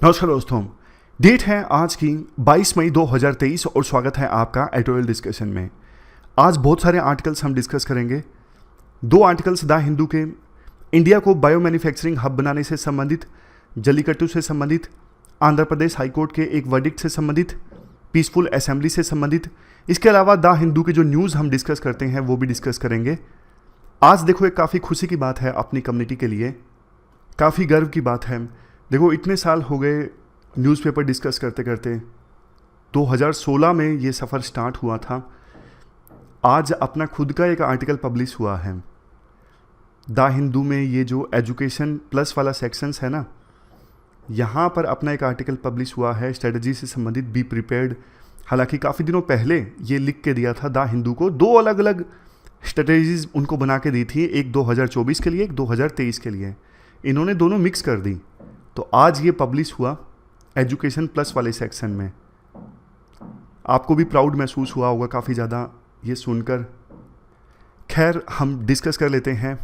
नमस्कार दोस्तों। डेट है आज की 22 मई 2023 और स्वागत है आपका एडिटोरियल डिस्कशन में। आज बहुत सारे आर्टिकल्स हम डिस्कस करेंगे। दो आर्टिकल्स द हिंदू के इंडिया को बायो मैन्युफैक्चरिंग हब बनाने से संबंधित, जल्लीकट्टू से संबंधित, आंध्र प्रदेश हाईकोर्ट के एक वर्डिक्ट से संबंधित, पीसफुल असेंबली से संबंधित। इसके अलावा द हिंदू के जो न्यूज़ हम डिस्कस करते हैं वो भी डिस्कस करेंगे। आज देखो एक काफ़ी खुशी की बात है अपनी कम्युनिटी के लिए, काफ़ी गर्व की बात है। देखो इतने साल हो गए न्यूज़पेपर डिस्कस करते करते, 2016 में ये सफ़र स्टार्ट हुआ था। आज अपना खुद का एक आर्टिकल पब्लिश हुआ है द हिंदू में। ये जो एजुकेशन प्लस वाला सेक्शंस है ना, यहाँ पर अपना एक आर्टिकल पब्लिश हुआ है स्ट्रेटजी से संबंधित, बी प्रिपेयर्ड। हालांकि काफ़ी दिनों पहले ये लिख के दिया था द हिंदू को, दो अलग अलग स्ट्रेटजीज उनको बना के दी थी, एक 2024 के लिए, एक 2023 के लिए। इन्होंने दोनों मिक्स कर दी, तो आज ये पब्लिश हुआ एजुकेशन प्लस वाले सेक्शन में। आपको भी प्राउड महसूस हुआ होगा काफ़ी ज़्यादा ये सुनकर। खैर, हम डिस्कस कर लेते हैं।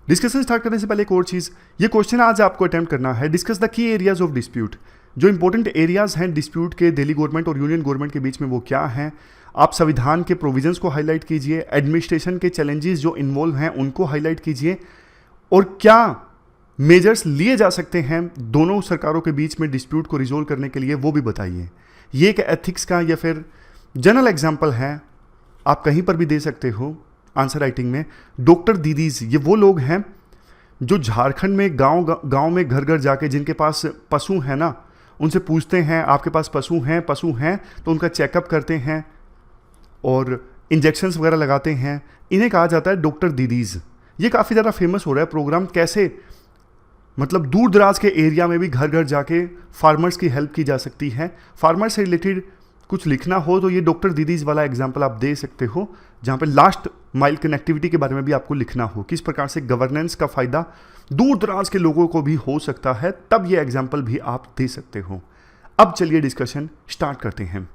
डिस्कशन स्टार्ट करने से पहले एक और चीज़, ये क्वेश्चन आज आपको अटेम्प्ट करना है। Discuss the key areas of dispute. जो इंपॉर्टेंट एरियाज हैं डिस्प्यूट के दिल्ली गवर्नमेंट और यूनियन गवर्नमेंट के बीच में, वो क्या हैं। आप संविधान के प्रोविजंस को हाईलाइट कीजिए, एडमिनिस्ट्रेशन के चैलेंजेस जो इन्वॉल्व हैं उनको हाईलाइट कीजिए, और क्या मेजर्स लिए जा सकते हैं दोनों सरकारों के बीच में डिस्प्यूट को रिजोल्व करने के लिए, वो भी बताइए। ये एक एथिक्स का या फिर जनरल एग्जाम्पल है, आप कहीं पर भी दे सकते हो आंसर राइटिंग में। डॉक्टर दीदीज, ये वो लोग हैं जो झारखंड में गांव में घर घर जाके, जिनके पास पशु हैं ना, उनसे पूछते हैं आपके पास पशु हैं तो उनका चेकअप करते हैं और इंजेक्शंस वगैरह लगाते हैं। इन्हें कहा जाता है डॉक्टर दीदीज। ये काफ़ी ज़्यादा फेमस हो रहा है प्रोग्राम, कैसे मतलब दूर दराज के एरिया में भी घर घर जाके फार्मर्स की हेल्प की जा सकती है। फार्मर से रिलेटेड कुछ लिखना हो तो ये डॉक्टर दीदीज वाला एग्जाम्पल आप दे सकते हो, जहाँ पे लास्ट माइल कनेक्टिविटी के बारे में भी आपको लिखना हो, किस प्रकार से गवर्नेंस का फ़ायदा दूर दराज के लोगों को भी हो सकता है, तब ये एग्जाम्पल भी आप दे सकते हो। अब चलिए डिस्कशन स्टार्ट करते हैं।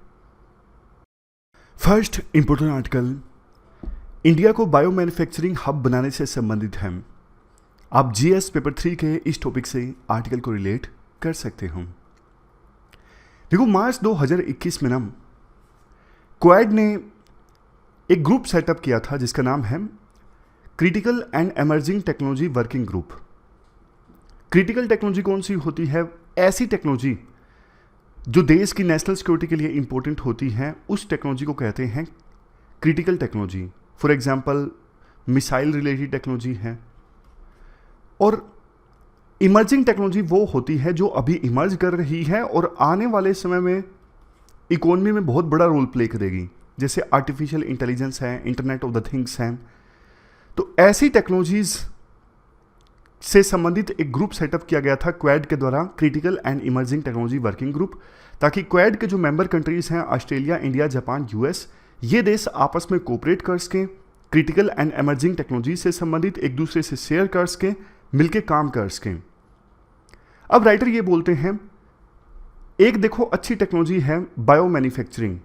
फर्स्ट इंपोर्टेंट आर्टिकल इंडिया को बायो मैन्युफैक्चरिंग हब बनाने से संबंधित है। आप जीएस पेपर 3 के इस टॉपिक से आर्टिकल को रिलेट कर सकते हो। देखो, मार्च 2021 में ना क्वाड ने एक ग्रुप सेटअप किया था जिसका नाम है critical and emerging technology working group. Critical technology कौन सी होती है? ऐसी टेक्नोलॉजी जो देश की नेशनल सिक्योरिटी के लिए इंपॉर्टेंट होती है, उस टेक्नोलॉजी को कहते हैं critical technology. For example missile related technology है। और इमर्जिंग टेक्नोलॉजी वो होती है जो अभी इमर्ज कर रही है और आने वाले समय में इकोनॉमी में बहुत बड़ा रोल प्ले करेगी, जैसे आर्टिफिशियल इंटेलिजेंस है, इंटरनेट ऑफ द थिंग्स हैं। तो ऐसी टेक्नोलॉजीज से संबंधित एक ग्रुप सेटअप किया गया था क्वाड के द्वारा, critical and emerging technology working group, ताकि क्वाड के जो मेंबर कंट्रीज हैं ऑस्ट्रेलिया, इंडिया, जापान, यूएस, ये देश आपस में कोऑपरेट कर सकें, क्रिटिकल एंड एमर्जिंग टेक्नोलॉजी से संबंधित एक दूसरे से शेयर कर सकें, मिलके काम कर सकें। अब राइटर ये बोलते हैं, एक देखो अच्छी टेक्नोलॉजी है बायो मैन्युफैक्चरिंग,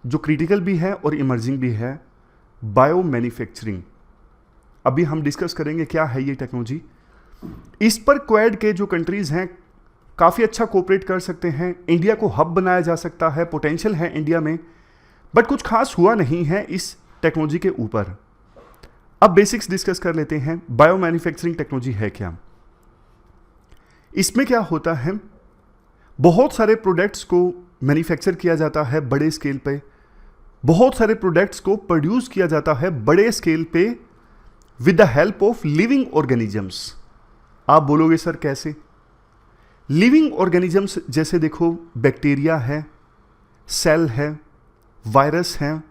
जो क्रिटिकल भी है और इमर्जिंग भी है। बायो मैन्युफैक्चरिंग अभी हम डिस्कस करेंगे क्या है ये टेक्नोलॉजी। इस पर क्वाड के जो कंट्रीज हैं काफ़ी अच्छा कोऑपरेट कर सकते हैं। इंडिया को हब बनाया जा सकता है, पोटेंशियल है इंडिया में, बट कुछ खास हुआ नहीं है इस टेक्नोलॉजी के ऊपर। अब बेसिक्स डिस्कस कर लेते हैं। बायो मैन्युफैक्चरिंग टेक्नोलॉजी है क्या? इसमें क्या होता है, बहुत सारे प्रोडक्ट्स को मैन्युफैक्चर किया जाता है बड़े स्केल पे, बहुत सारे प्रोडक्ट्स को प्रोड्यूस किया जाता है बड़े स्केल पे with the help of living organisms. आप बोलोगे सर कैसे? लिविंग ऑर्गेनिजम्स जैसे देखो बैक्टीरिया है, सेल है, वायरस है,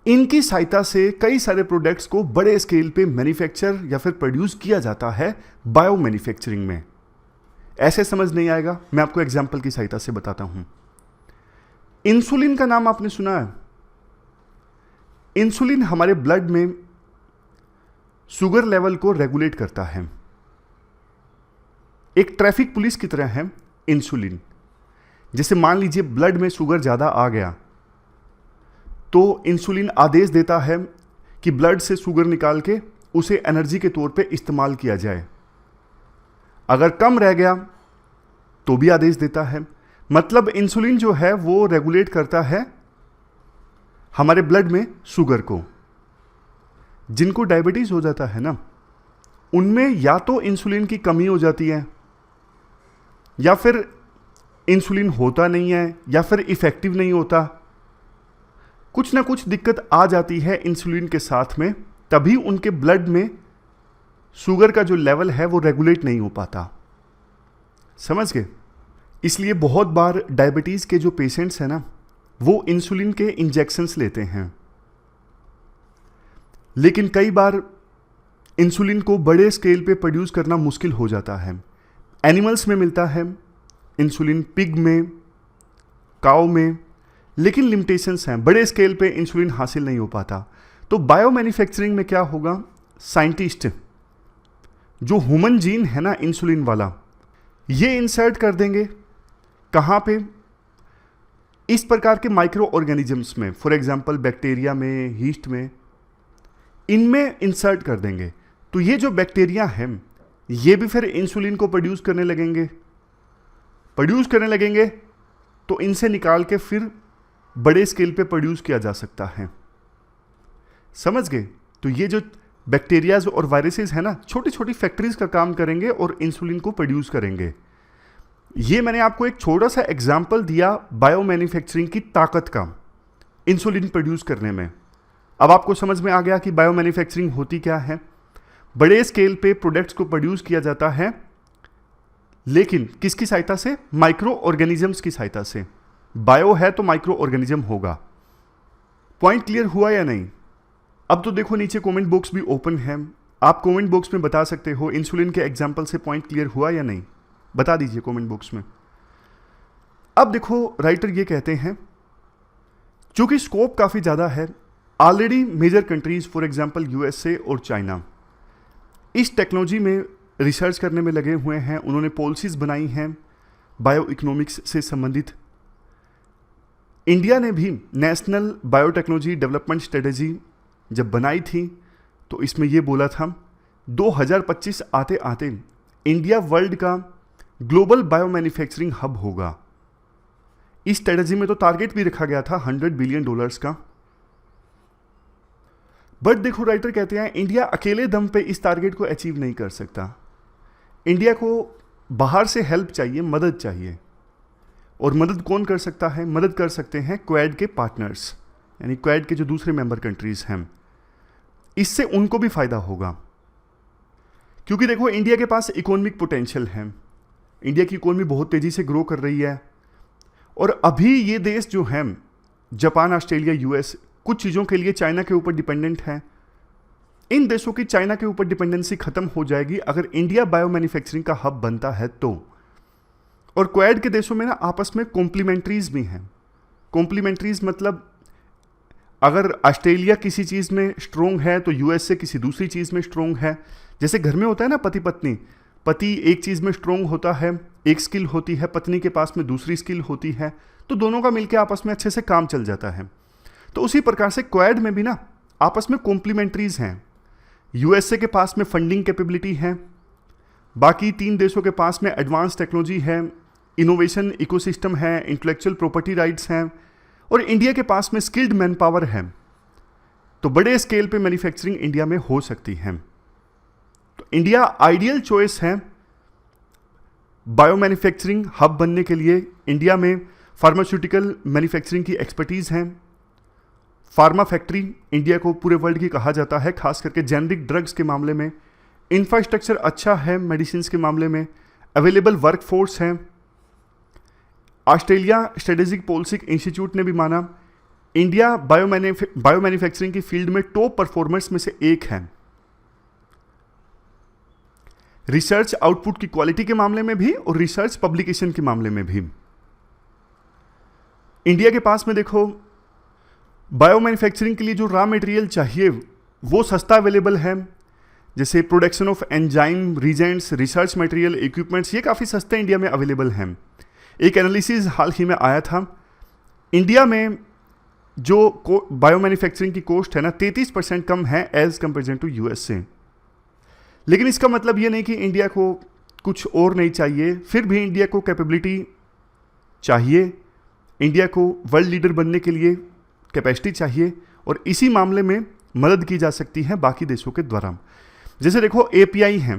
इनकी सहायता से कई सारे प्रोडक्ट्स को बड़े स्केल पे मैन्युफैक्चर या फिर प्रोड्यूस किया जाता है बायो मैन्युफैक्चरिंग में। ऐसे समझ नहीं आएगा, मैं आपको एग्जांपल की सहायता से बताता हूं। इंसुलिन का नाम आपने सुना है? इंसुलिन हमारे ब्लड में शुगर लेवल को रेगुलेट करता है, एक ट्रैफिक पुलिस की तरह है इंसुलिन। जैसे मान लीजिए ब्लड में शुगर ज़्यादा आ गया तो इंसुलिन आदेश देता है कि ब्लड से शुगर निकाल के उसे एनर्जी के तौर पे इस्तेमाल किया जाए। अगर कम रह गया तो भी आदेश देता है। मतलब इंसुलिन जो है वो रेगुलेट करता है हमारे ब्लड में शुगर को। जिनको डायबिटीज हो जाता है ना, उनमें या तो इंसुलिन की कमी हो जाती है, या फिर इंसुलिन होता नहीं है, या फिर इफेक्टिव नहीं होता। कुछ ना कुछ दिक्कत आ जाती है इंसुलिन के साथ में, तभी उनके ब्लड में शुगर का जो लेवल है वो रेगुलेट नहीं हो पाता। समझ गए? इसलिए बहुत बार डायबिटीज के जो पेशेंट्स हैं ना, वो इंसुलिन के इंजेक्शंस लेते हैं। लेकिन कई बार इंसुलिन को बड़े स्केल पे प्रोड्यूस करना मुश्किल हो जाता है। एनिमल्स में मिलता है इंसुलिन, पिग में, काऊ में, लेकिन लिमिटेशंस हैं, बड़े स्केल पे इंसुलिन हासिल नहीं हो पाता। तो बायो मैन्युफैक्चरिंग में क्या होगा, साइंटिस्ट जो ह्यूमन जीन है ना इंसुलिन वाला, ये इंसर्ट कर देंगे। कहाँ पे? इस प्रकार के माइक्रो ऑर्गेनिजम्स में, फॉर एग्जांपल बैक्टीरिया में, यीस्ट में, इनमें इंसर्ट कर देंगे। तो ये जो बैक्टीरिया हैं ये भी फिर इंसुलिन को प्रोड्यूस करने लगेंगे तो इनसे निकाल के फिर बड़े स्केल पे प्रोड्यूस किया जा सकता है। समझ गए? तो ये जो बैक्टीरियाज और वायरसेस है ना, छोटी छोटी फैक्ट्रीज का काम करेंगे और इंसुलिन को प्रोड्यूस करेंगे। ये मैंने आपको एक छोटा सा एग्जाम्पल दिया बायो मैन्युफैक्चरिंग की ताकत का इंसुलिन प्रोड्यूस करने में। अब आपको समझ में आ गया कि बायो मैन्युफैक्चरिंग होती क्या है। बड़े स्केल पे प्रोडक्ट्स को प्रोड्यूस किया जाता है, लेकिन किसकी सहायता से? माइक्रो ऑर्गेनिजम्स की सहायता से। बायो है तो माइक्रो ऑर्गेनिज्म होगा। पॉइंट क्लियर हुआ या नहीं? अब तो देखो नीचे कमेंट बॉक्स भी ओपन है, आप कमेंट बॉक्स में बता सकते हो इंसुलिन के एग्जांपल से पॉइंट क्लियर हुआ या नहीं, बता दीजिए कमेंट बॉक्स में। अब देखो राइटर ये कहते हैं, चूंकि स्कोप काफ़ी ज़्यादा है, already major countries for example USA और चाइना इस टेक्नोलॉजी में रिसर्च करने में लगे हुए हैं। उन्होंने पॉलिसीज़ बनाई हैं बायो इकोनॉमिक्स से संबंधित। इंडिया ने भी नेशनल बायोटेक्नोलॉजी डेवलपमेंट स्ट्रेटेजी जब बनाई थी तो इसमें यह बोला था 2025 आते आते इंडिया वर्ल्ड का ग्लोबल बायो मैन्युफैक्चरिंग हब होगा। इस स्ट्रेटेजी में तो टारगेट भी रखा गया था $100 बिलियन का। बट देखो राइटर कहते हैं इंडिया अकेले दम पे इस टारगेट को अचीव नहीं कर सकता। इंडिया को बाहर से हेल्प चाहिए, मदद चाहिए। और मदद कौन कर सकता है? मदद कर सकते हैं क्वाड के पार्टनर्स, यानी क्वाड के जो दूसरे मेंबर कंट्रीज हैं। इससे उनको भी फायदा होगा, क्योंकि देखो इंडिया के पास इकोनॉमिक पोटेंशियल है। इंडिया की इकोनॉमी बहुत तेजी से ग्रो कर रही है, और अभी ये देश जो हैं जापान, ऑस्ट्रेलिया, यूएस, कुछ चीज़ों के लिए चाइना के ऊपर डिपेंडेंट है। इन देशों की चाइना के ऊपर डिपेंडेंसी खत्म हो जाएगी अगर इंडिया बायो मैन्युफैक्चरिंग का हब बनता है तो। और क्वाड के देशों में ना आपस में कॉम्प्लीमेंट्रीज भी हैं। कॉम्प्लीमेंट्रीज मतलब अगर ऑस्ट्रेलिया किसी चीज़ में स्ट्रोंग है तो यूएसए किसी दूसरी चीज़ में स्ट्रोंग है। जैसे घर में होता है ना पति पत्नी, पति एक चीज़ में स्ट्रोंग होता है, एक स्किल होती है, पत्नी के पास में दूसरी स्किल होती है, तो दोनों का मिलकर आपस में अच्छे से काम चल जाता है। तो उसी प्रकार से क्वाड में भी ना आपस में कॉम्प्लीमेंट्रीज हैं। यूएसए के पास में फंडिंग कैपेबिलिटी है, बाकी 3 देशों के पास में एडवांस टेक्नोलॉजी है, इनोवेशन इकोसिस्टम है, इंटेलेक्चुअल प्रॉपर्टी राइट्स हैं, और इंडिया के पास में स्किल्ड मैन पावर है। तो बड़े स्केल पे मैन्युफैक्चरिंग इंडिया में हो सकती है। तो इंडिया आइडियल चॉइस है बायो मैन्युफैक्चरिंग हब बनने के लिए। इंडिया में फार्मास्यूटिकल मैन्युफैक्चरिंग की एक्सपर्टीज़ है। फार्मा फैक्ट्री इंडिया को पूरे वर्ल्ड की कहा जाता है, खास करके जेनरिक ड्रग्स के मामले में। इंफ्रास्ट्रक्चर अच्छा है मेडिसिन के मामले में, अवेलेबल वर्कफोर्स है। ऑस्ट्रेलिया स्ट्रेटेजिक पॉलिसी इंस्टीट्यूट ने भी माना इंडिया बायो मैन्युफैक्चरिंग की फील्ड में टॉप परफॉर्मर्स में से एक है। रिसर्च आउटपुट की क्वालिटी के मामले में भी और रिसर्च पब्लिकेशन के मामले में भी। इंडिया के पास में देखो बायो मैन्युफैक्चरिंग के लिए जो रॉ मटेरियल चाहिए वो सस्ता अवेलेबल है। जैसे production of enzyme, Regents, research material, equipments, ये काफ़ी सस्ते इंडिया में अवेलेबल हैं। एक एनालिसिस हाल ही में आया था, इंडिया में जो बायो मैन्युफैक्चरिंग की कॉस्ट है ना 33% कम है एज कंपेरिजन टू यूएसए। लेकिन इसका मतलब ये नहीं कि इंडिया को कुछ और नहीं चाहिए, फिर भी इंडिया को कैपेबिलिटी चाहिए, इंडिया को वर्ल्ड लीडर बनने के लिए कैपेसिटी चाहिए, और इसी मामले में मदद की जा सकती है बाकी देशों के द्वारा। जैसे देखो एपीआई है,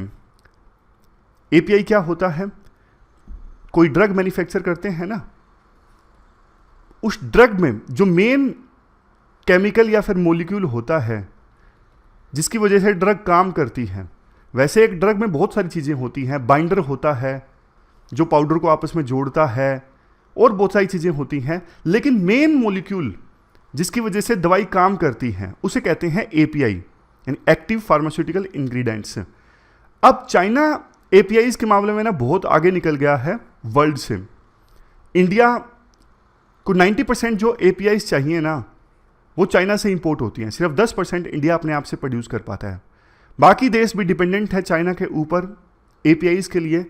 एपीआई क्या होता है? कोई ड्रग मैन्युफैक्चर करते हैं ना, उस ड्रग में जो मेन केमिकल या फिर मॉलिक्यूल होता है जिसकी वजह से ड्रग काम करती है, वैसे एक ड्रग में बहुत सारी चीज़ें होती हैं। बाइंडर होता है जो पाउडर को आपस में जोड़ता है, और बहुत सारी चीज़ें होती हैं, लेकिन मेन मॉलिक्यूल जिसकी वजह से दवाई काम करती है उसे कहते हैं एपीआई, यानी एक्टिव फार्मास्यूटिकल इंग्रेडिएंट्स। अब चाइना एपीआईज के मामले में ना बहुत आगे निकल गया है वर्ल्ड से। इंडिया को 90% जो एपीआईज चाहिए ना वो चाइना से इंपोर्ट होती हैं, सिर्फ 10% इंडिया अपने आप से प्रोड्यूस कर पाता है। बाकी देश भी डिपेंडेंट है चाइना के ऊपर एपीआईज के लिए।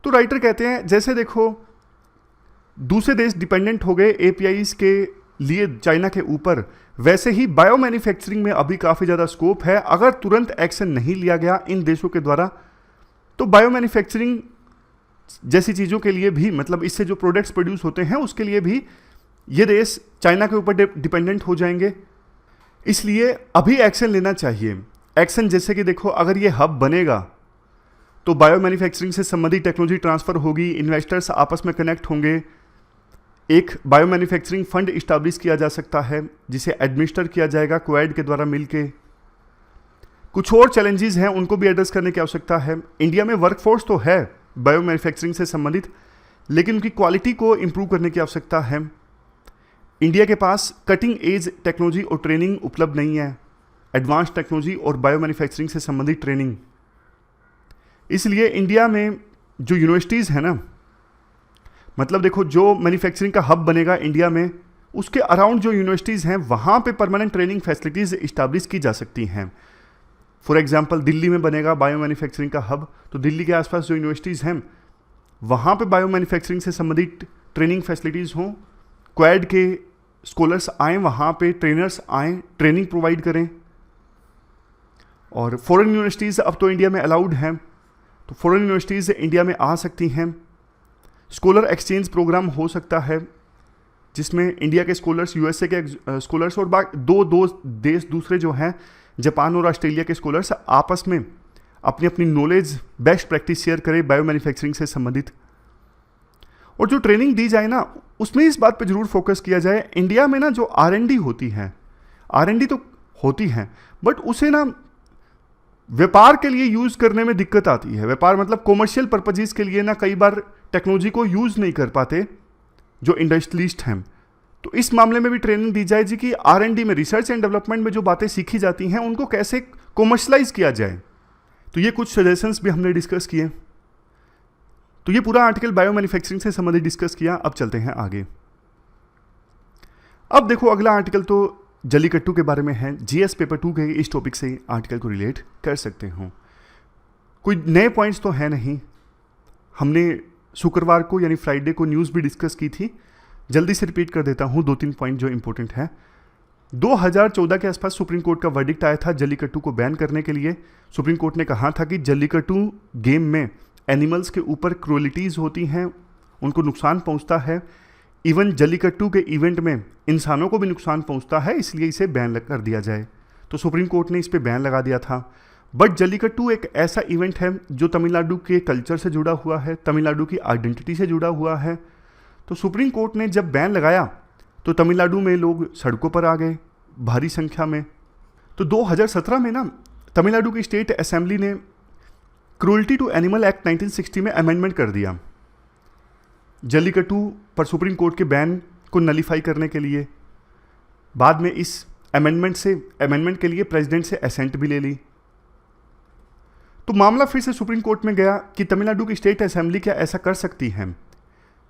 तो राइटर कहते हैं जैसे देखो दूसरे देश डिपेंडेंट हो गए एपीआईज के लिए चाइना के ऊपर, वैसे ही बायो मैन्युफैक्चरिंग में अभी काफ़ी ज़्यादा स्कोप है। अगर तुरंत एक्शन नहीं लिया गया इन देशों के द्वारा तो बायो मैन्युफैक्चरिंग जैसी चीज़ों के लिए भी, मतलब इससे जो प्रोडक्ट्स प्रोड्यूस होते हैं उसके लिए भी ये देश चाइना के ऊपर डिपेंडेंट हो जाएंगे। इसलिए अभी एक्शन लेना चाहिए। एक्शन जैसे कि देखो अगर ये हब बनेगा तो बायो मैन्युफैक्चरिंग से संबंधित टेक्नोलॉजी ट्रांसफ़र होगी, इन्वेस्टर्स आपस में कनेक्ट होंगे, एक बायो मैन्युफैक्चरिंग फंड इस्टेब्लिश किया जा सकता है जिसे एडमिनिस्टर किया जाएगा क्वाड के द्वारा मिलके। कुछ और चैलेंजेस हैं उनको भी एड्रेस करने की आवश्यकता है। इंडिया में वर्कफोर्स तो है बायो मैन्युफैक्चरिंग से संबंधित, लेकिन उनकी क्वालिटी को इम्प्रूव करने की आवश्यकता है। इंडिया के पास कटिंग एज टेक्नोलॉजी और ट्रेनिंग उपलब्ध नहीं है, एडवांस टेक्नोलॉजी और बायो मैन्युफैक्चरिंग से संबंधित ट्रेनिंग। इसलिए इंडिया में जो यूनिवर्सिटीज़ हैं ना, मतलब देखो जो मैन्युफैक्चरिंग का हब बनेगा इंडिया में, उसके अराउंड जो यूनिवर्सिटीज़ हैं वहाँ पे परमानेंट ट्रेनिंग फैसिलिटीज़ इस्टेब्लिश की जा सकती हैं। फॉर एग्जांपल दिल्ली में बनेगा बायो मैन्युफैक्चरिंग का हब, तो दिल्ली के आसपास जो यूनिवर्सिटीज़ हैं वहाँ पे बायो मैन्युफैक्चरिंग से संबंधित ट्रेनिंग फैसिलिटीज़ हों, क्वाड के स्कॉलर्स आएँ वहाँ पे, ट्रेनर्स आएँ, ट्रेनिंग प्रोवाइड करें। और फॉरेन यूनिवर्सिटीज़ अब तो इंडिया में अलाउड हैं, तो फॉरेन यूनिवर्सिटीज़ इंडिया में आ सकती हैं। स्कॉलर एक्सचेंज प्रोग्राम हो सकता है जिसमें इंडिया के स्कॉलर्स, यूएसए के स्कॉलर्स और बाकी दो देश दूसरे जो हैं जापान और ऑस्ट्रेलिया के स्कॉलर्स आपस में अपनी अपनी नॉलेज, बेस्ट प्रैक्टिस शेयर करें बायो मैन्युफैक्चरिंग से संबंधित। और जो ट्रेनिंग दी जाए ना उसमें इस बात पे ज़रूर फोकस किया जाए, इंडिया में ना जो R&D होती है, R&D तो होती है बट उसे ना व्यापार के लिए यूज़ करने में दिक्कत आती है। व्यापार मतलब कॉमर्शियल पर्पजेज़ के लिए ना कई बार टेक्नोलॉजी को यूज़ नहीं कर पाते जो इंडस्ट्रियलिस्ट हैं। तो इस मामले में भी ट्रेनिंग दी जाए जी कि R&D में, रिसर्च एंड डेवलपमेंट में जो बातें सीखी जाती हैं उनको कैसे कॉमर्शलाइज किया जाए। तो ये कुछ सजेशंस भी हमने डिस्कस किए। तो ये पूरा आर्टिकल बायो मैन्युफैक्चरिंग से संबंधित डिस्कस किया। अब चलते हैं आगे। अब देखो अगला आर्टिकल तो जल्लीकट्टू के बारे में है। जीएस पेपर 2 के इस टॉपिक से आर्टिकल को रिलेट कर सकते हो। कोई नए पॉइंट्स तो है नहीं, हमने शुक्रवार को यानी फ्राइडे को न्यूज़ भी डिस्कस की थी। जल्दी से रिपीट कर देता हूँ 2-3 पॉइंट जो इंपॉर्टेंट है। 2014 के आसपास सुप्रीम कोर्ट का वर्डिक्ट आया था जल्लीकट्टू को बैन करने के लिए। सुप्रीम कोर्ट ने कहा था कि जल्लीकट्टू गेम में एनिमल्स के ऊपर क्रूअलिटीज़ होती हैं, उनको नुकसान पहुंचता है। इवन जल्लीकट्टू के इवेंट में इंसानों को भी नुकसान पहुंचता है, इसलिए इसे बैन कर दिया जाए। तो सुप्रीम कोर्ट ने इस पर बैन लगा दिया था। बट जल्लीकट्टू एक ऐसा इवेंट है जो तमिलनाडु के कल्चर से जुड़ा हुआ है, तमिलनाडु की आइडेंटिटी से जुड़ा हुआ है। तो सुप्रीम कोर्ट ने जब बैन लगाया तो तमिलनाडु में लोग सड़कों पर आ गए भारी संख्या में। तो 2017 में ना तमिलनाडु की स्टेट असेंबली ने क्रूअल्टी टू एनिमल एक्ट 1960 में अमेंडमेंट कर दिया जल्लीकट्टू पर सुप्रीम कोर्ट के बैन को नलीफाई करने के लिए। बाद में इस अमेंडमेंट के लिए प्रेसिडेंट से असेंट भी ले ली। तो मामला फिर से सुप्रीम कोर्ट में गया कि तमिलनाडु की स्टेट असेंबली क्या ऐसा कर सकती है।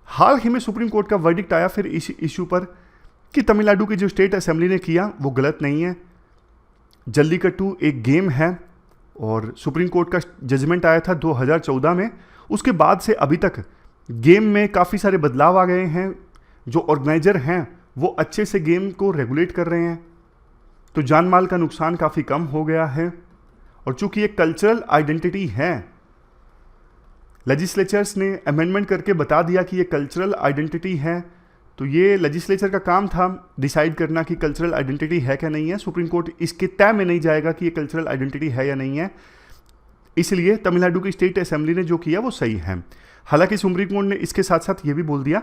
हाल ही में सुप्रीम कोर्ट का वर्डिक्ट आया फिर इस इशू पर कि तमिलनाडु की जो स्टेट असेंबली ने किया वो गलत नहीं है। जल्लीकट्टू एक गेम है और सुप्रीम कोर्ट का जजमेंट आया था 2014 में। उसके बाद से अभी तक गेम में काफ़ी सारे बदलाव आ गए हैं। जो ऑर्गेनाइजर हैं वो अच्छे से गेम को रेगुलेट कर रहे हैं, तो जान माल का नुकसान काफ़ी कम हो गया है। और चूंकि ये कल्चरल आइडेंटिटी है लेजिस्लेचर्स ने अमेंडमेंट करके बता दिया कि ये कल्चरल आइडेंटिटी है, तो ये लेजिस्लेचर का काम था डिसाइड करना कि कल्चरल आइडेंटिटी है क्या नहीं है। सुप्रीम कोर्ट इसके तय में नहीं जाएगा कि ये कल्चरल आइडेंटिटी है या नहीं है, इसलिए तमिलनाडु की स्टेट असेंबली ने जो किया वो सही है। हालांकि सुप्रीम कोर्ट ने इसके साथ साथ ये भी बोल दिया,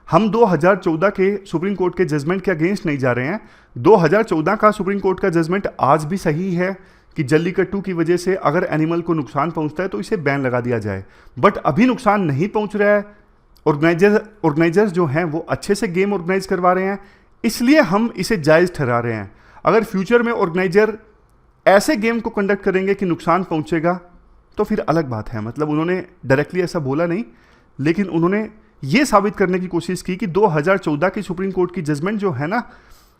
हम 2014 के सुप्रीम कोर्ट के जजमेंट के अगेंस्ट नहीं जा रहे हैं। 2014 का सुप्रीम कोर्ट का जजमेंट आज भी सही है कि जल्लीकट्टू की वजह से अगर एनिमल को नुकसान पहुंचता है तो इसे बैन लगा दिया जाए, बट अभी नुकसान नहीं पहुंच रहा है। ऑर्गेनाइजर्स जो हैं वो अच्छे से गेम ऑर्गेनाइज करवा रहे हैं, इसलिए हम इसे जायज़ ठहरा रहे हैं। अगर फ्यूचर में ऑर्गेनाइजर ऐसे गेम को कंडक्ट करेंगे कि नुकसान पहुंचेगा तो फिर अलग बात है। मतलब उन्होंने डायरेक्टली ऐसा बोला नहीं, लेकिन उन्होंने ये साबित करने की कोशिश की कि 2014 की सुप्रीम कोर्ट की जजमेंट जो है ना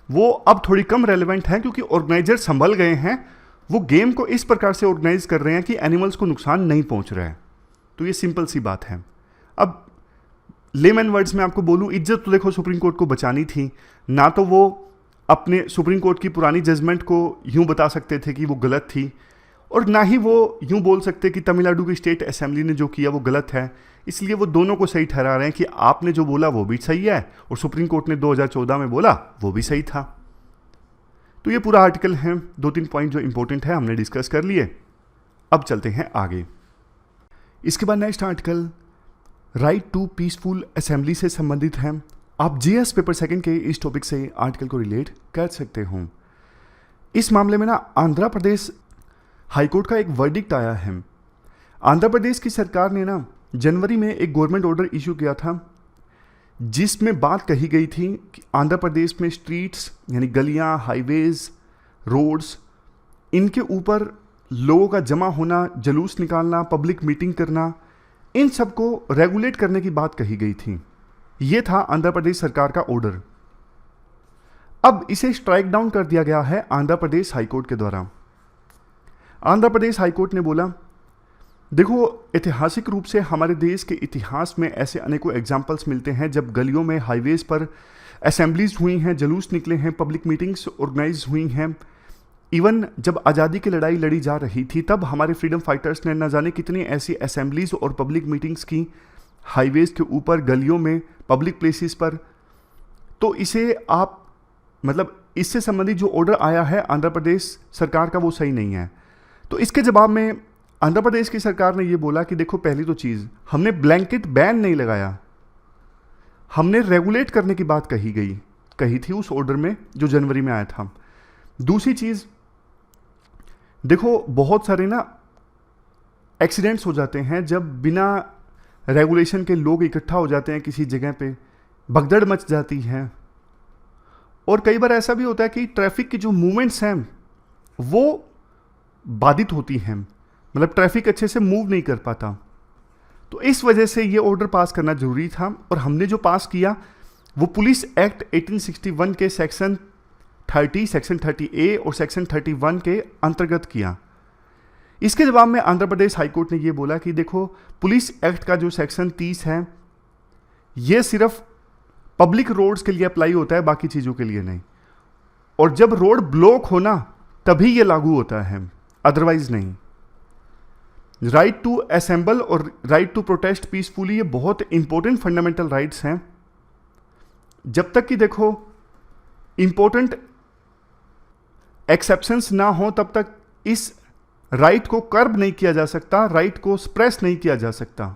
वो अब थोड़ी कम रेलेवेंट है, क्योंकि ऑर्गेनाइजर संभल गए हैं, वो गेम को इस प्रकार से ऑर्गेनाइज कर रहे हैं कि एनिमल्स को नुकसान नहीं पहुंच रहा है। तो ये सिंपल सी बात है। अब लेमन वर्ड्स में आपको बोलूं, इज्जत तो देखो सुप्रीम कोर्ट को बचानी थी ना, तो वो अपने सुप्रीम कोर्ट की पुरानी जजमेंट को यूं बता सकते थे कि वो गलत थी, और ना ही वो यूं बोल सकते कि तमिलनाडु की स्टेट असेंबली ने जो किया वो गलत है। इसलिए वो दोनों को सही ठहरा रहे हैं कि आपने जो बोला वो भी सही है और सुप्रीम कोर्ट ने 2014 में बोला वो भी सही था। तो ये पूरा आर्टिकल है, 2-3 पॉइंट जो इंपॉर्टेंट है हमने डिस्कस कर लिए। अब चलते हैं आगे। इसके बाद next article right to peaceful assembly से संबंधित है। आप जीएस पेपर सेकंड के इस टॉपिक से आर्टिकल को रिलेट कर सकते हो। इस मामले में ना आंध्र प्रदेश हाईकोर्ट का एक वर्डिक्ट आया है। आंध्र प्रदेश की सरकार ने ना जनवरी में एक गवर्नमेंट ऑर्डर इशू किया था, जिसमें बात कही गई थी कि आंध्र प्रदेश में स्ट्रीट्स यानी गलियां, हाईवेज, रोड्स, इनके ऊपर लोगों का जमा होना, जुलूस निकालना, पब्लिक मीटिंग करना, इन सब को रेगुलेट करने की बात कही गई थी। ये था आंध्र प्रदेश सरकार का ऑर्डर। अब इसे स्ट्राइक डाउन कर दिया गया है आंध्र प्रदेश हाईकोर्ट के द्वारा। आंध्र प्रदेश हाईकोर्ट ने बोला, देखो ऐतिहासिक रूप से हमारे देश के इतिहास में ऐसे अनेकों एग्जाम्पल्स मिलते हैं जब गलियों में, हाईवेज पर असेंबलीज हुई हैं, जुलूस निकले हैं, पब्लिक मीटिंग्स ऑर्गेनाइज हुई हैं। इवन जब आज़ादी की लड़ाई लड़ी जा रही थी तब हमारे फ्रीडम फाइटर्स ने न जाने कितनी ऐसी असेंबलीज और पब्लिक मीटिंग्स की, हाईवेज के ऊपर, गलियों में, पब्लिक प्लेसेस पर। तो इसे आप मतलब इससे संबंधित जो ऑर्डर आया है आंध्र प्रदेश सरकार का वो सही नहीं है। तो इसके जवाब में आंध्र प्रदेश की सरकार ने ये बोला कि देखो, पहली तो चीज़, हमने ब्लैंकेट बैन नहीं लगाया, हमने रेगुलेट करने की बात कही थी उस ऑर्डर में जो जनवरी में आया था। दूसरी चीज़, देखो बहुत सारे ना एक्सीडेंट्स हो जाते हैं जब बिना रेगुलेशन के लोग इकट्ठा हो जाते हैं किसी जगह पे, भगदड़ मच जाती है। और कई बार ऐसा भी होता है कि ट्रैफिक की जो मूवमेंट्स हैं वो बाधित होती हैं, मतलब ट्रैफिक अच्छे से मूव नहीं कर पाता। तो इस वजह से ये ऑर्डर पास करना जरूरी था, और हमने जो पास किया वो पुलिस एक्ट 1861 के सेक्शन 30, सेक्शन 30A और सेक्शन 31 के अंतर्गत किया। इसके जवाब में आंध्र प्रदेश हाईकोर्ट ने ये बोला कि देखो, पुलिस एक्ट का जो सेक्शन 30 है ये सिर्फ पब्लिक रोड्स के लिए अप्लाई होता है, बाकी चीज़ों के लिए नहीं। और जब रोड ब्लॉक होना तभी ये लागू होता है, अदरवाइज नहीं। राइट टू असेंबल और राइट टू प्रोटेस्ट पीसफुली, ये बहुत इंपॉर्टेंट फंडामेंटल राइट्स हैं। जब तक कि देखो इंपॉर्टेंट एक्सेप्शंस ना हो तब तक इस राइट को कर्ब नहीं किया जा सकता, राइट को सप्रेस नहीं किया जा सकता।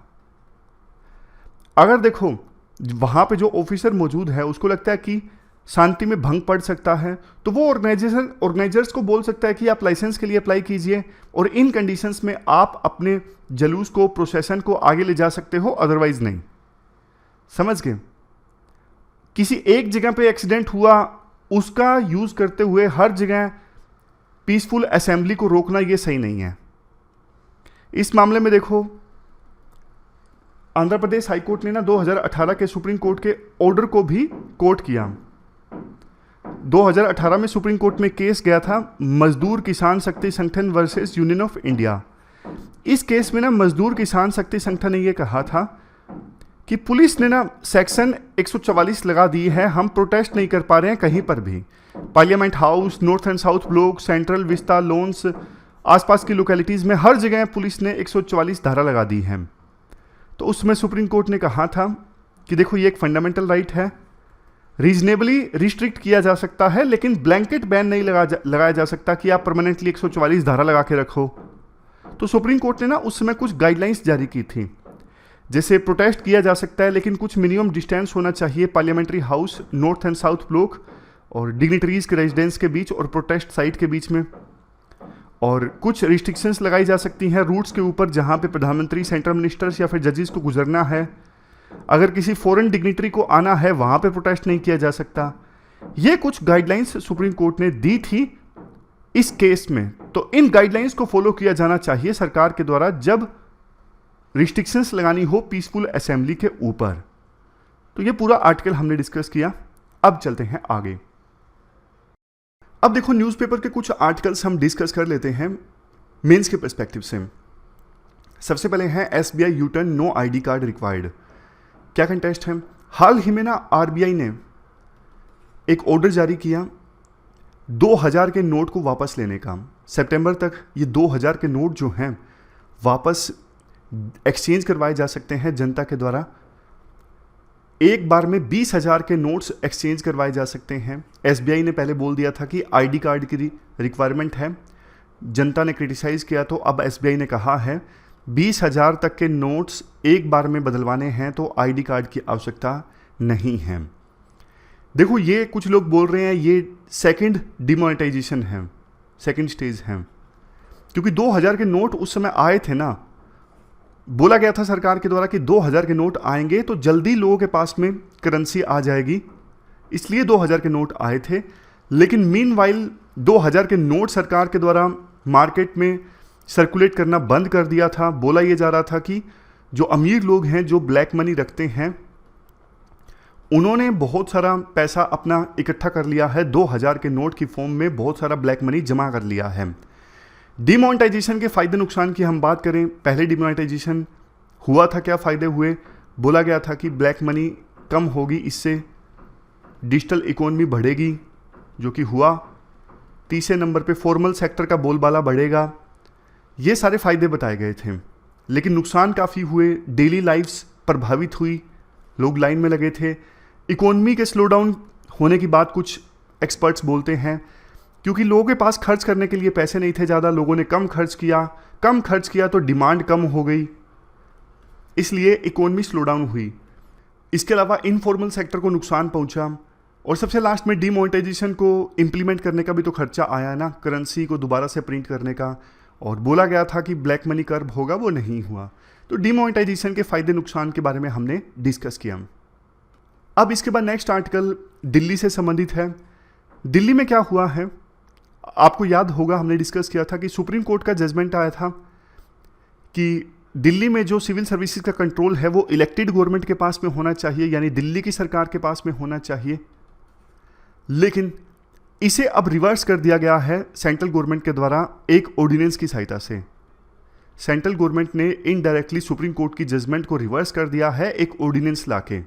अगर देखो वहां पे जो ऑफिसर मौजूद है उसको लगता है कि शांति में भंग पड़ सकता है, तो वो ऑर्गेनाइजर्स को बोल सकता है कि आप लाइसेंस के लिए अप्लाई कीजिए और इन कंडीशंस में आप अपने जलूस को, प्रोसेशन को आगे ले जा सकते हो, अदरवाइज नहीं। समझ गए? किसी एक जगह पे एक्सीडेंट हुआ, उसका यूज करते हुए हर जगह पीसफुल असेंबली को रोकना ये सही नहीं है। इस मामले में देखो आंध्र प्रदेश हाईकोर्ट ने ना 2018 के सुप्रीम कोर्ट के ऑर्डर को भी कोर्ट किया। 2018 में सुप्रीम कोर्ट में केस गया था मजदूर किसान शक्ति संगठन वर्सेस यूनियन ऑफ इंडिया। इस केस में ना मजदूर किसान शक्ति संगठन ने यह कहा था कि पुलिस ने ना सेक्शन 144 लगा दी है, हम प्रोटेस्ट नहीं कर पा रहे हैं कहीं पर भी। Parliament House, North and South Block, Central Vista lawns, आसपास की लोकेलिटीज़ में हर जगह पुलिस ने 144 धारा लगा दी है। तो उसमें सुप्रीम कोर्ट ने कहा था कि देखो ये एक फंडामेंटल राइट है, रीजनेबली रिस्ट्रिक्ट किया जा सकता है, लेकिन ब्लैंकेट बैन नहीं लगाया जा सकता कि आप परमानेंटली 144 धारा लगा के रखो। तो सुप्रीम कोर्ट ने ना उस समय कुछ गाइडलाइंस जारी की थी, जैसे प्रोटेस्ट किया जा सकता है लेकिन कुछ मिनिमम डिस्टेंस होना चाहिए parliamentary house, North and South block और डिग्निटरीज के रेजिडेंस के बीच और प्रोटेस्ट साइट के बीच में। और कुछ रिस्ट्रिक्शंस लगाई जा सकती हैं रूट्स के ऊपर जहां पे प्रधानमंत्री, सेंट्रल मिनिस्टर्स या फिर जजेस को गुजरना है। अगर किसी फॉरेन डिग्निटरी को आना है वहां पे प्रोटेस्ट नहीं किया जा सकता। ये कुछ गाइडलाइंस सुप्रीम कोर्ट ने दी थी इस केस में। तो इन गाइडलाइंस को फॉलो किया जाना चाहिए सरकार के द्वारा जब रिस्ट्रिक्शंस लगानी हो पीसफुल असेंबली के ऊपर। तो ये पूरा आर्टिकल हमने डिस्कस किया। अब चलते हैं आगे। अब देखो न्यूज़पेपर के कुछ आर्टिकल्स हम डिस्कस कर लेते हैं मेंस के पर्सपेक्टिव से। सबसे पहले है SBI U turn, no ID card required. क्या कंटेस्ट है? हाल ही में ना आरबीआई ने एक ऑर्डर जारी किया 2000 के नोट को वापस लेने का। सितंबर तक ये 2000 के नोट जो हैं वापस एक्सचेंज करवाए जा सकते हैं जनता के द्वारा। एक बार में 20,000 के नोट्स एक्सचेंज करवाए जा सकते हैं। एसबीआई ने पहले बोल दिया था कि आईडी कार्ड की रिक्वायरमेंट है, जनता ने क्रिटिसाइज़ किया, तो अब एसबीआई ने कहा है 20,000 तक के नोट्स एक बार में बदलवाने हैं तो आईडी कार्ड की आवश्यकता नहीं है। देखो ये कुछ लोग बोल रहे हैं ये सेकंड डिमोनेटाइजेशन है, सेकंड स्टेज है, क्योंकि 2000 के नोट उस समय आए थे ना। बोला गया था सरकार के द्वारा कि 2000 के नोट आएंगे तो जल्दी लोगों के पास में करेंसी आ जाएगी, इसलिए 2000 के नोट आए थे। लेकिन मीनवाइल 2000 के नोट सरकार के द्वारा मार्केट में सर्कुलेट करना बंद कर दिया था। बोला यह जा रहा था कि जो अमीर लोग हैं जो ब्लैक मनी रखते हैं उन्होंने बहुत सारा पैसा अपना इकट्ठा कर लिया है, 2000 के नोट की फॉर्म में बहुत सारा ब्लैक मनी जमा कर लिया है। डिमोनेटाइजेशन के फ़ायदे नुकसान की हम बात करें, पहले डिमोनेटाइजेशन हुआ था, क्या फ़ायदे हुए? बोला गया था कि ब्लैक मनी कम होगी, इससे डिजिटल इकोनॉमी बढ़ेगी, जो कि हुआ। तीसरे नंबर पे फॉर्मल सेक्टर का बोलबाला बढ़ेगा। ये सारे फ़ायदे बताए गए थे, लेकिन नुकसान काफ़ी हुए। डेली लाइफ्स प्रभावित हुई, लोग लाइन में लगे थे। इकोनॉमी के स्लो डाउन होने की बात कुछ एक्सपर्ट्स बोलते हैं, क्योंकि लोगों के पास खर्च करने के लिए पैसे नहीं थे ज़्यादा, लोगों ने कम खर्च किया तो डिमांड कम हो गई, इसलिए इकोनॉमी स्लो डाउन हुई। इसके अलावा इनफॉर्मल सेक्टर को नुकसान पहुंचा, और सबसे लास्ट में डिमोनेटाइजेशन को इम्प्लीमेंट करने का भी तो खर्चा आया ना, करेंसी को दोबारा से प्रिंट करने का। और बोला गया था कि ब्लैक मनी कर्व होगा, वो नहीं हुआ। तो डिमोनेटाइजेशन के फ़ायदे नुकसान के बारे में हमने डिस्कस किया। अब इसके बाद नेक्स्ट आर्टिकल दिल्ली से संबंधित है। दिल्ली में क्या हुआ है, आपको याद होगा हमने डिस्कस किया था कि सुप्रीम कोर्ट का जजमेंट आया था कि दिल्ली में जो सिविल सर्विसेज का कंट्रोल है वो इलेक्टेड गवर्नमेंट के पास में होना चाहिए, यानी दिल्ली की सरकार के पास में होना चाहिए। लेकिन इसे अब रिवर्स कर दिया गया है सेंट्रल गवर्नमेंट के द्वारा एक ऑर्डिनेंस की सहायता से। सेंट्रल गवर्नमेंट ने इनडायरेक्टली सुप्रीम कोर्ट की जजमेंट को रिवर्स कर दिया है एक ऑर्डिनेंस लाके।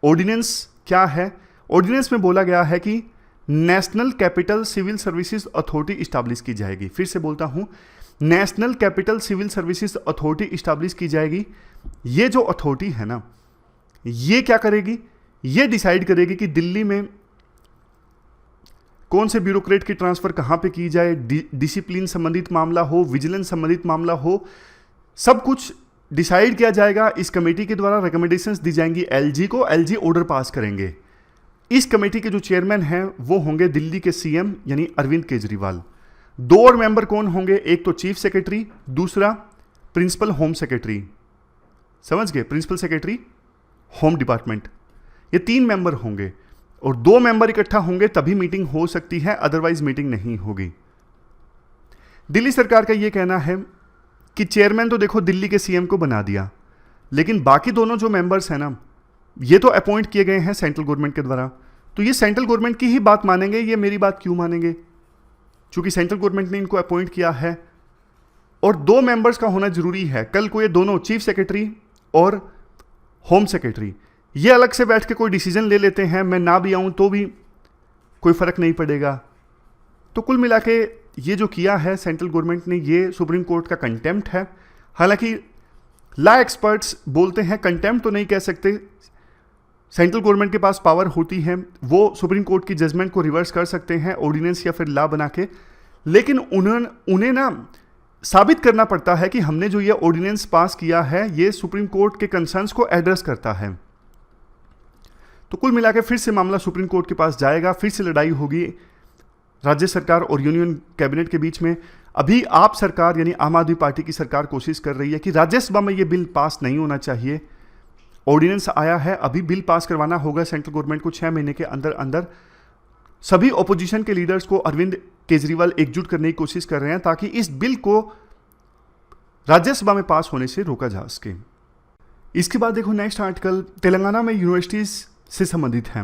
ऑर्डिनेंस क्या है? ऑर्डिनेंस में बोला गया है कि National Capital Civil Services Authority establish की जाएगी। फिर से बोलता हूं, National Capital Civil Services Authority establish की जाएगी। ये जो अथॉरिटी है ना, ये क्या करेगी? ये डिसाइड करेगी कि दिल्ली में कौन से ब्यूरोक्रेट की ट्रांसफ़र कहाँ पे की जाए, डिसिप्लिन संबंधित मामला हो, विजिलेंस संबंधित मामला हो, सब कुछ डिसाइड किया जाएगा। इस कमेटी के द्वारा रिकमेंडेशंस दी जाएंगी एलजी को, एलजी ऑर्डर पास करेंगे। इस कमेटी के जो चेयरमैन हैं वो होंगे दिल्ली के सीएम यानी अरविंद केजरीवाल। 2 और मेंबर कौन होंगे? एक तो चीफ सेक्रेटरी, दूसरा प्रिंसिपल होम सेक्रेटरी। समझ गए? प्रिंसिपल सेक्रेटरी होम डिपार्टमेंट, ये 3 मेंबर होंगे, और 2 मेंबर इकट्ठा होंगे तभी मीटिंग हो सकती है, अदरवाइज मीटिंग नहीं होगी। दिल्ली सरकार का ये कहना है कि चेयरमैन तो देखो दिल्ली के सीएम को बना दिया, लेकिन बाकी दोनों जो मेंबर्स हैं ना, ये तो अपॉइंट किए गए हैं सेंट्रल गवर्नमेंट के द्वारा, तो ये सेंट्रल गवर्नमेंट की ही बात मानेंगे, ये मेरी बात क्यों मानेंगे? क्योंकि सेंट्रल गवर्नमेंट ने इनको अपॉइंट किया है। और 2 मेंबर्स का होना जरूरी है। कल को ये दोनों चीफ सेक्रेटरी और होम सेक्रेटरी ये अलग से बैठ के कोई डिसीजन ले लेते हैं, मैं ना भी आऊं तो भी कोई फर्क नहीं पड़ेगा। तो कुल मिला के ये जो किया है सेंट्रल गवर्नमेंट ने, ये सुप्रीम कोर्ट का कंटेम्प्ट है। हालांकि लॉ एक्सपर्ट्स बोलते हैं कंटेम्प्ट तो नहीं कह सकते, सेंट्रल गवर्नमेंट के पास पावर होती है, वो सुप्रीम कोर्ट की जजमेंट को रिवर्स कर सकते हैं ऑर्डिनेंस या फिर लॉ बना के, लेकिन उन्हें ना साबित करना पड़ता है कि हमने जो ये ऑर्डिनेंस पास किया है ये सुप्रीम कोर्ट के कंसर्न्स को एड्रेस करता है। तो कुल मिलाकर फिर से मामला सुप्रीम कोर्ट के पास जाएगा, फिर से लड़ाई होगी राज्य सरकार और यूनियन कैबिनेट के बीच में। अभी आप सरकार यानी आम आदमी पार्टी की सरकार कोशिश कर रही है कि राज्यसभा में ये बिल पास नहीं होना चाहिए, ऑर्डिनेंस आया है, अभी बिल पास करवाना होगा सेंट्रल गवर्नमेंट को 6 महीने के अंदर अंदर। सभी ऑपोजिशन के लीडर्स को अरविंद केजरीवाल एकजुट करने की कोशिश कर रहे हैं ताकि इस बिल को राज्यसभा में पास होने से रोका जा सके। इसके बाद देखो नेक्स्ट आर्टिकल तेलंगाना में यूनिवर्सिटीज से संबंधित है।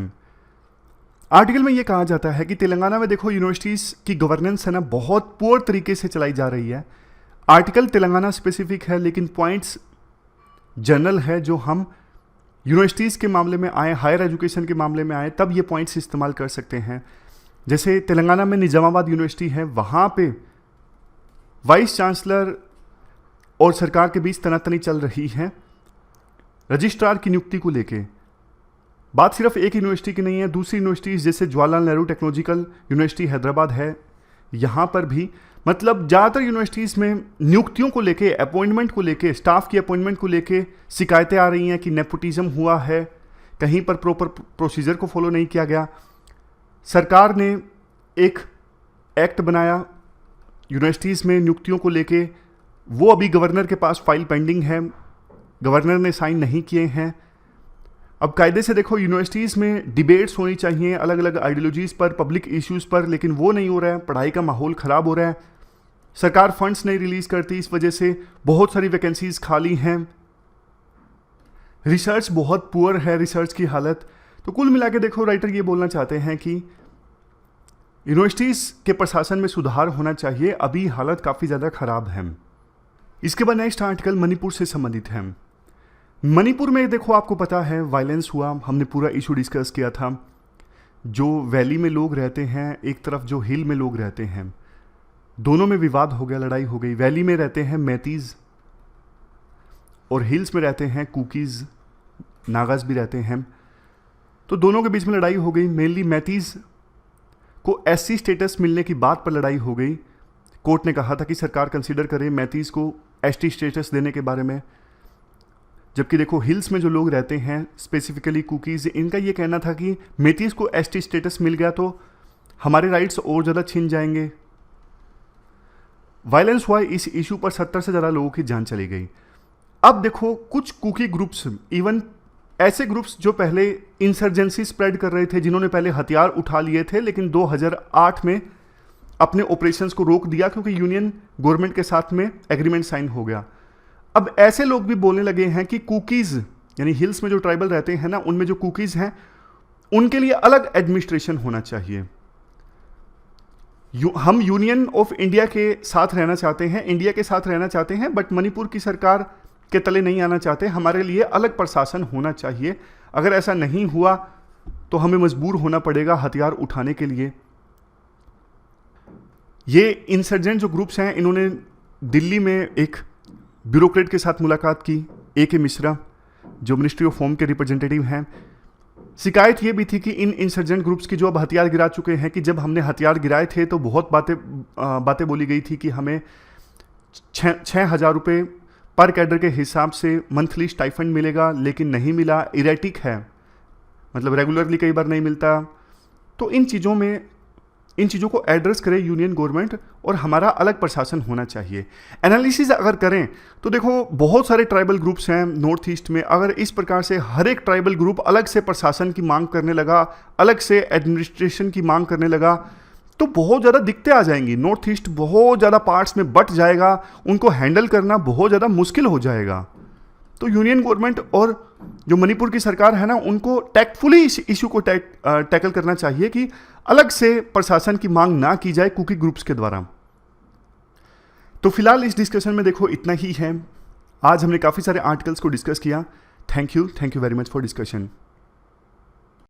आर्टिकल में यह कहा जाता है कि तेलंगाना में देखो यूनिवर्सिटीज की गवर्नेंस है ना बहुत पुअर तरीके से चलाई जा रही है। आर्टिकल तेलंगाना स्पेसिफिक है लेकिन पॉइंट्स जनरल है, जो हम यूनिवर्सिटीज़ के मामले में आए, हायर एजुकेशन के मामले में आए, तब ये पॉइंट्स इस्तेमाल कर सकते हैं। जैसे तेलंगाना में निजामाबाद यूनिवर्सिटी है, वहाँ पे वाइस चांसलर और सरकार के बीच तनातनी चल रही है रजिस्ट्रार की नियुक्ति को लेके। बात सिर्फ एक यूनिवर्सिटी की नहीं है, दूसरी यूनिवर्सिटीज़ जैसे जवाहरलाल नेहरू टेक्नोलॉजिकल यूनिवर्सिटी हैदराबाद है, यहाँ पर भी मतलब ज़्यादातर यूनिवर्सिटीज़ में नियुक्तियों को लेके, अपॉइंटमेंट को लेके, स्टाफ की अपॉइंटमेंट को लेके शिकायतें आ रही हैं कि नेपोटिज्म हुआ है, कहीं पर प्रॉपर प्रोसीजर को फॉलो नहीं किया गया। सरकार ने एक एक्ट बनाया यूनिवर्सिटीज़ में नियुक्तियों को लेके, वो अभी गवर्नर के पास फाइल पेंडिंग है, गवर्नर ने साइन नहीं किए हैं। अब कायदे से देखो यूनिवर्सिटीज़ में डिबेट्स होनी चाहिए अलग अलग आइडियोलॉजीज़ पर, पब्लिक इश्यूज़ पर, लेकिन वो नहीं हो रहा है, पढ़ाई का माहौल ख़राब हो रहा है, सरकार फंड्स नहीं रिलीज़ करती, इस वजह से बहुत सारी वैकेंसीज़ खाली हैं, रिसर्च बहुत पुअर है, रिसर्च की हालत। तो कुल मिला के देखो राइटर ये बोलना चाहते हैं कि यूनिवर्सिटीज़ के प्रशासन में सुधार होना चाहिए, अभी हालत काफ़ी ज़्यादा ख़राब है। इसके बाद नेक्स्ट आर्टिकल मणिपुर से संबंधित है। मणिपुर में देखो आपको पता है वायलेंस हुआ, हमने पूरा इशू डिस्कस किया था। जो वैली में लोग रहते हैं, एक तरफ जो हिल में लोग रहते हैं, दोनों में विवाद हो गया, लड़ाई हो गई। वैली में रहते हैं मैतीज़ और हिल्स में रहते हैं कुकीज़, नागाज़ भी रहते हैं, तो दोनों के बीच में लड़ाई हो गई। मेनली मैतीज़ को एससी स्टेटस मिलने की बात पर लड़ाई हो गई। कोर्ट ने कहा था कि सरकार कंसीडर करे मैतीज़ को एसटी स्टेटस देने के बारे में, जबकि देखो हिल्स में जो लोग रहते हैं स्पेसिफिकली कुकीज़, इनका ये कहना था कि मैतीज़ को एसटी स्टेटस मिल गया तो हमारे राइट्स और ज़्यादा छिन जाएंगे। वायलेंस हुआ, इस इशू पर 70 से ज़्यादा लोगों की जान चली गई। अब देखो कुछ कुकी ग्रुप्स, इवन ऐसे ग्रुप्स जो पहले इंसर्जेंसी स्प्रेड कर रहे थे, जिन्होंने पहले हथियार उठा लिए थे लेकिन 2008 में अपने ऑपरेशंस को रोक दिया क्योंकि यूनियन गवर्नमेंट के साथ में एग्रीमेंट साइन हो गया। अब ऐसे लोग भी बोलने लगे हैं कि कुकीज़ यानी हिल्स में जो ट्राइबल रहते हैं ना, उनमें जो कुकीज़ हैं उनके लिए अलग एडमिनिस्ट्रेशन होना चाहिए। हम यूनियन ऑफ इंडिया के साथ रहना चाहते हैं, इंडिया के साथ रहना चाहते हैं, बट मणिपुर की सरकार के तले नहीं आना चाहते, हमारे लिए अलग प्रशासन होना चाहिए। अगर ऐसा नहीं हुआ तो हमें मजबूर होना पड़ेगा हथियार उठाने के लिए। ये इंसर्जेंट जो ग्रुप्स हैं, इन्होंने दिल्ली में एक ब्यूरोक्रेट के साथ मुलाकात की, ए.के. मिश्रा जो मिनिस्ट्री ऑफ होम के रिप्रेजेंटेटिव हैं। शिकायत ये भी थी कि इन इंसर्जेंट ग्रुप्स की जो अब हथियार गिरा चुके हैं, कि जब हमने हथियार गिराए थे तो बहुत बातें बोली गई थी कि हमें 6,000 रुपये पर कैडर के हिसाब से मंथली स्टाइफंड मिलेगा, लेकिन नहीं मिला। इरेटिक है, मतलब रेगुलरली कई बार नहीं मिलता। तो इन चीज़ों को एड्रेस करे यूनियन गवर्नमेंट और हमारा अलग प्रशासन होना चाहिए। एनालिसिस अगर करें तो देखो बहुत सारे ट्राइबल ग्रुप्स हैं नॉर्थ ईस्ट में, अगर इस प्रकार से हर एक ट्राइबल ग्रुप अलग से प्रशासन की मांग करने लगा, अलग से एडमिनिस्ट्रेशन की मांग करने लगा, तो बहुत ज़्यादा दिक्कतें आ जाएंगी। नॉर्थ ईस्ट बहुत ज़्यादा पार्ट्स में बट जाएगा, उनको हैंडल करना बहुत ज़्यादा मुश्किल हो जाएगा। तो यूनियन गवर्नमेंट और जो मणिपुर की सरकार है ना, उनको टैक्टफुली इस इशू को टैकल करना चाहिए कि अलग से प्रशासन की मांग ना की जाए कुकी ग्रुप्स के द्वारा। तो फिलहाल इस डिस्कशन में देखो इतना ही है। आज हमने काफ़ी सारे आर्टिकल्स को डिस्कस किया। Thank you very much for discussion.